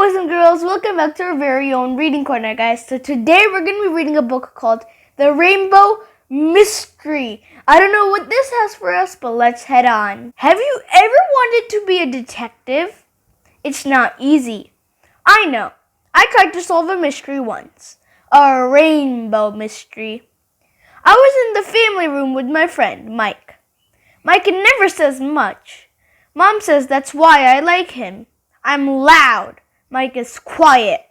boys and girls, welcome back to our very own reading corner, guys. So today we're going to be reading a book called The Rainbow Mystery. I don't know what this has for us, but let's head on. Have you ever wanted to be a detective? It's not easy. I know. I tried to solve a mystery once. A rainbow mystery. I was in the family room with my friend, Mike. Mike never says much. Mom says that's why I like him. I'm loud. Mike is quiet.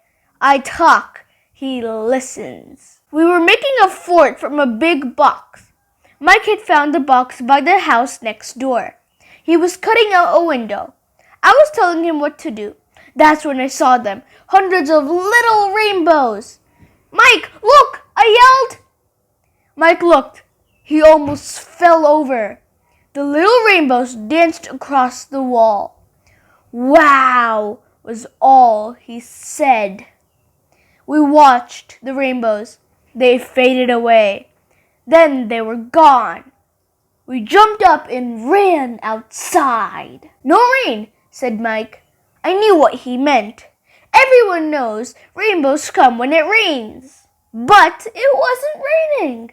I talk. He listens. We were making a fort from a big box. Mike had found the box by the house next door. He was cutting out a window. I was telling him what to do. That's when I saw them. Hundreds of little rainbows. Mike, look! I yelled. Mike looked. He almost fell over. The little rainbows danced across the wall. Wow, was all he said. We watched the rainbows. They faded away. Then they were gone. We jumped up and ran outside. No rain, said Mike. I knew what he meant. Everyone knows rainbows come when it rains. But it wasn't raining.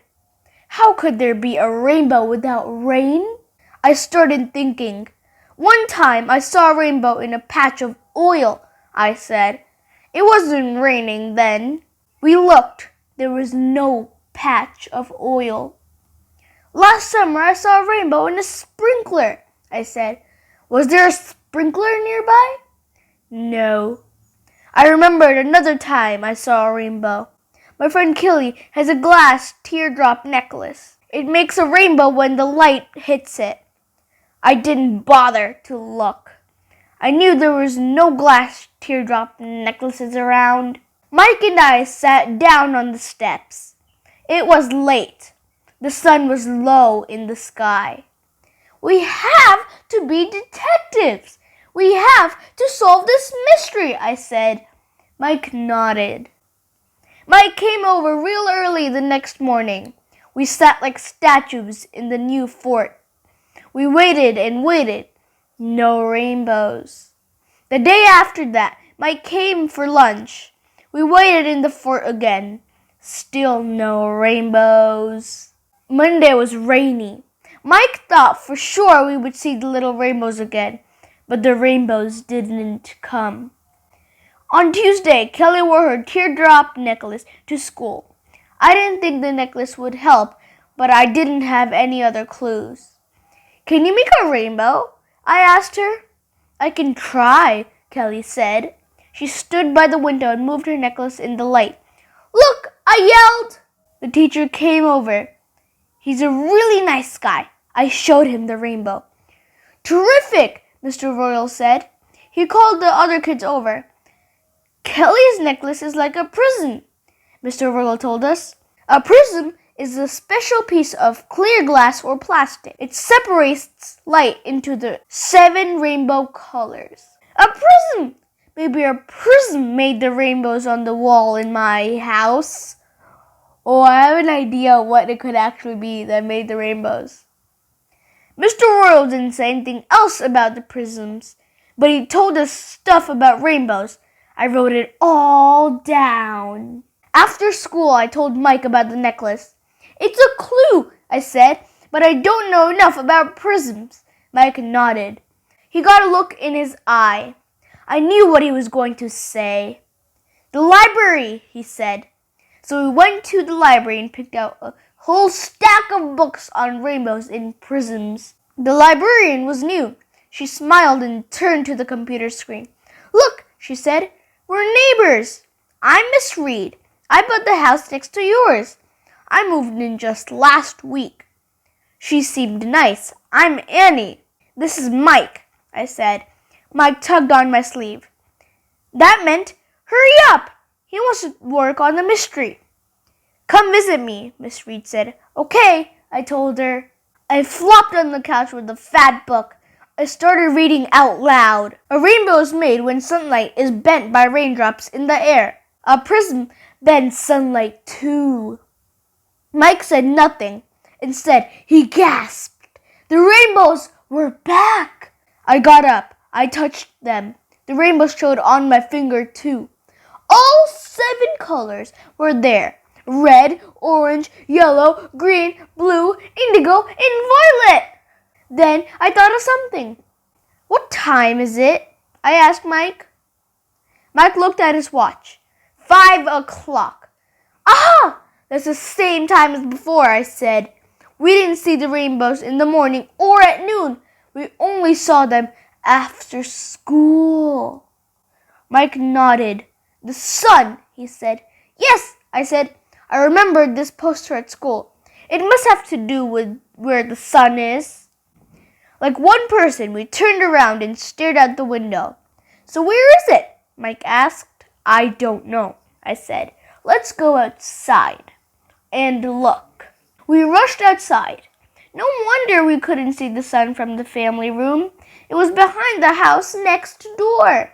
How could there be a rainbow without rain? I started thinking. One time I saw a rainbow in a patch of oil, I said. It wasn't raining then. We looked. There was no patch of oil. Last summer I saw a rainbow in a sprinkler, I said. Was there a sprinkler nearby? No. I remembered another time I saw a rainbow. My friend Killy has a glass teardrop necklace. It makes a rainbow when the light hits it. I didn't bother to look. I knew there was no glass teardrop necklaces around. Mike and I sat down on the steps. It was late. The sun was low in the sky. We have to be detectives. We have to solve this mystery, I said. Mike nodded. Mike came over real early the next morning. We sat like statues in the new fort. We waited and waited. No rainbows. The day after that, Mike came for lunch. We waited in the fort again. Still no rainbows. Monday was rainy. Mike thought for sure we would see the little rainbows again, but the rainbows didn't come. On Tuesday, Kelly wore her teardrop necklace to school. I didn't think the necklace would help, but I didn't have any other clues. Can you make a rainbow? I asked her. I can try, Kelly said. She stood by the window and moved her necklace in the light. Look, I yelled. The teacher came over. He's a really nice guy. I showed him the rainbow. Terrific, Mr. Royal said. He called the other kids over. Kelly's necklace is like a prism, Mr. Royal told us. A prism is a special piece of clear glass or plastic. It separates light into the 7 rainbow colors. A prism! Maybe a prism made the rainbows on the wall in my house. Oh, I have an idea what it could actually be that made the rainbows. Mr. Royal didn't say anything else about the prisms, but he told us stuff about rainbows. I wrote it all down. After school, I told Mike about the necklace. It's a clue, I said, but I don't know enough about prisms. Mike nodded. He got a look in his eye. I knew what he was going to say. The library, he said. So we went to the library and picked out a whole stack of books on rainbows and prisms. The librarian was new. She smiled and turned to the computer screen. Look, she said, we're neighbors. I'm Miss Reed. I bought the house next to yours. I moved in just last week. She seemed nice. I'm Annie. This is Mike, I said. Mike tugged on my sleeve. That meant, hurry up. He wants to work on the mystery. Come visit me, Miss Reed said. Okay, I told her. I flopped on the couch with a fat book. I started reading out loud. A rainbow is made when sunlight is bent by raindrops in the air. A prism bends sunlight too. Mike said nothing. Instead, he gasped. The rainbows were back. I got up. I touched them. The rainbow showed on my finger too. All 7 colors were there. Red, orange, yellow, green, blue, indigo, and violet. Then I thought of something. What time is it? I asked Mike. Mike looked at his watch. 5 o'clock. Aha! That's the same time as before, I said. We didn't see the rainbows in the morning or at noon. We only saw them after school. Mike nodded. The sun, he said. Yes, I said. I remembered this poster at school. It must have to do with where the sun is. Like one person, we turned around and stared out the window. So where is it? Mike asked. I don't know, I said. Let's go outside and look. We rushed outside. No wonder we couldn't see the sun from the family room. It was behind the house next door.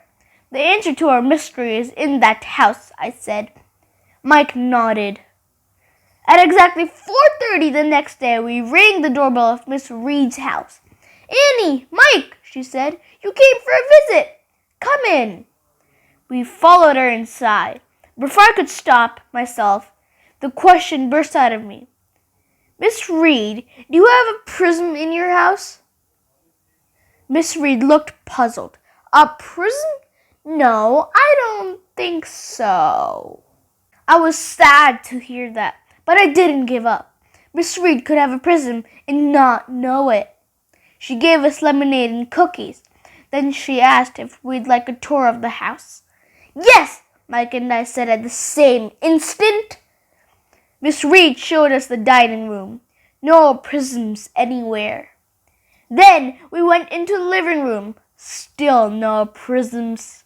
The answer to our mystery is in that house, I said. Mike nodded. At exactly 4:30 the next day, we rang the doorbell of Miss Reed's house. Annie, Mike, she said, you came for a visit. Come in. We followed her inside. Before I could stop myself, the question burst out of me. Miss Reed, do you have a prism in your house? Miss Reed looked puzzled. A prism? No, I don't think so. I was sad to hear that, but I didn't give up. Miss Reed could have a prism and not know it. She gave us lemonade and cookies. Then she asked if we'd like a tour of the house. Yes, Mike and I said at the same instant. Miss Reed showed us the dining room. No prisms anywhere. Then we went into the living room. Still no prisms.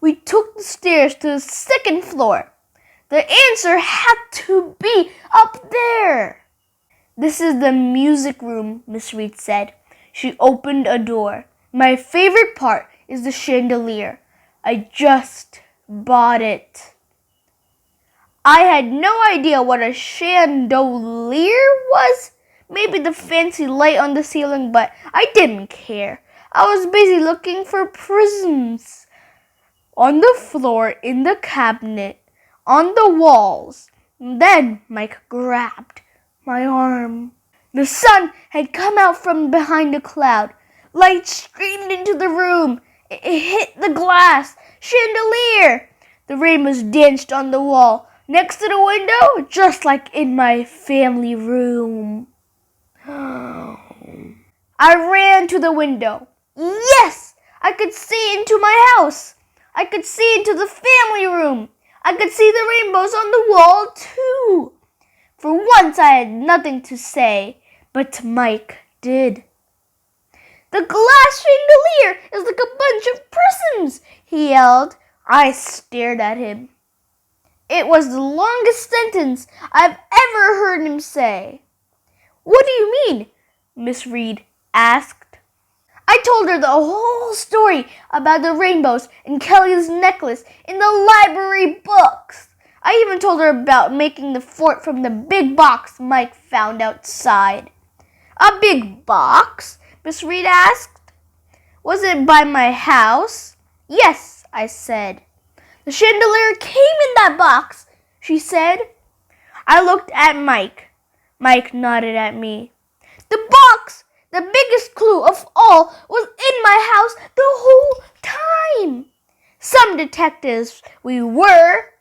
We took the stairs to the 2nd floor. The answer had to be up there. This is the music room, Miss Reed said. She opened a door. My favorite part is the chandelier. I just bought it. I had no idea what a chandelier was. Maybe the fancy light on the ceiling, but I didn't care. I was busy looking for prisms. On the floor, in the cabinet, on the walls. Then Mike grabbed my arm. The sun had come out from behind a cloud. Light streamed into the room. It hit the glass. Chandelier! The rainbows danced on the wall, next to the window, just like in my family room. I ran to the window. Yes! I could see into my house. I could see into the family room. I could see the rainbows on the wall, too. For once I had nothing to say, but Mike did. The glass chandelier is like a bunch of prisms, he yelled. I stared at him. It was the longest sentence I've ever heard him say. What do you mean? Miss Reed asked. I told her the whole story about the rainbows and Kelly's necklace in the library books. I even told her about making the fort from the big box Mike found outside. A big box? Miss Reed asked. Was it by my house? Yes, I said. The chandelier came in that box, she said. I looked at Mike. Mike nodded at me. The box, the biggest clue of all, was in my house the whole time. Some detectives we were.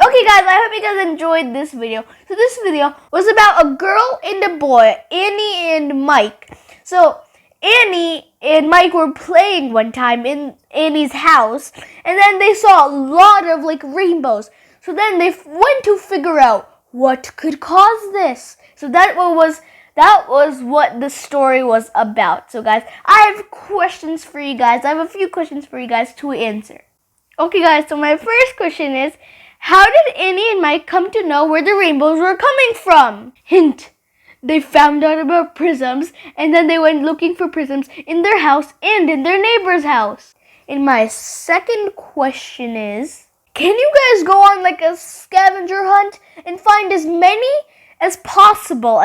Okay guys, I hope you guys enjoyed this video. So this video was about a girl and a boy, Annie and Mike. So Annie and Mike were playing one time in Annie's house, and then they saw a lot of rainbows. So then they went to figure out what could cause this. So that was what the story was about. So guys, I have questions for you guys. I have a few questions for you guys to answer. Okay guys, so my first question is, how did Annie and Mike come to know where the rainbows were coming from? Hint. They found out about prisms, and then they went looking for prisms in their house and in their neighbor's house. And my second question is, can you guys go on a scavenger hunt and find as many as possible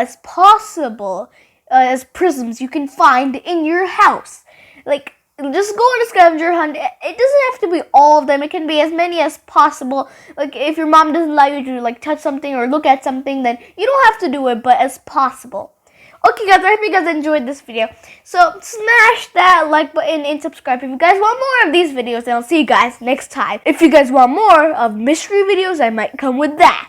as prisms you can find in your house. Like, just go on a scavenger hunt. It doesn't have to be all of them. It can be as many as possible. Like, if your mom doesn't allow you to like touch something or look at something, then you don't have to do it, but as possible. Okay guys, I hope you guys enjoyed this video. So smash that like button and subscribe if you guys want more of these videos, and I'll see you guys next time. If you guys want more of mystery videos, I might come with that.